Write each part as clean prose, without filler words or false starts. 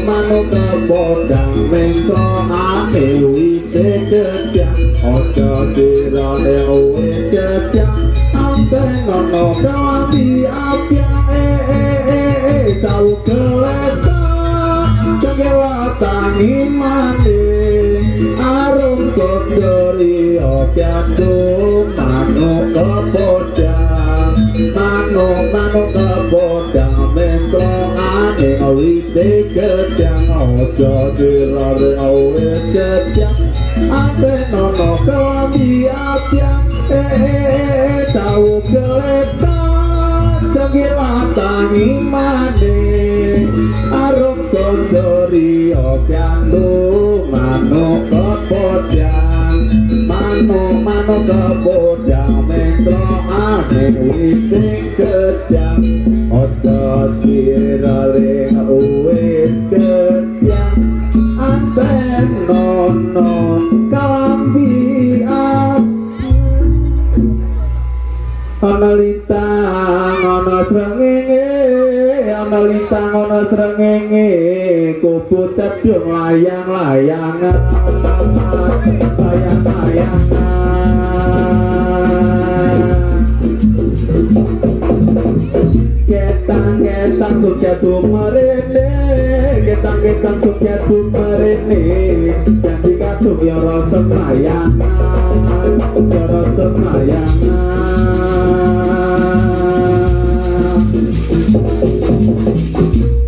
manuk kebodang mengko ane wite gedang ojo sirane wite gedang ampe nono kawi apyang sawu keleta cengkewa imane arum kodori opiando manuk kebodang manuk kebodang mengko ane wite gedang ojo sirane wite gedang ampe nono kawi apyang sawu keleta cengkewa imane arum kodori opiando manuk kebodang manuk kebodang metro ane wite gedang ojo sirare wit gedang anten nono kalambi ana litang ana srengenge ana litang ana srengenge kupu cedhung layang-layangan ketang sukya tumarene ketang sukya tumarene janji kadung ya rasa layangan ya rasa layangan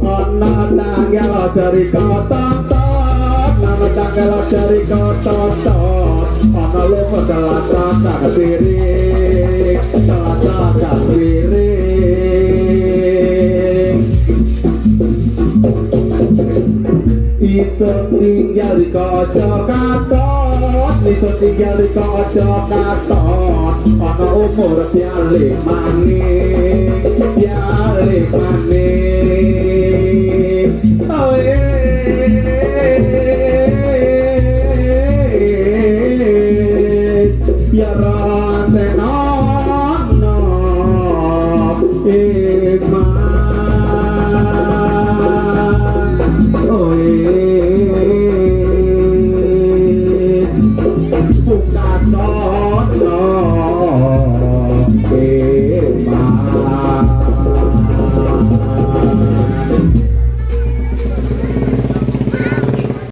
ana tanggal jari kotot nama tanggal jari kotot ana lunga kelatakan piring kelatakan piring iso tinggal di kaca katon iso tinggal di kaca katon ana umur pialik maning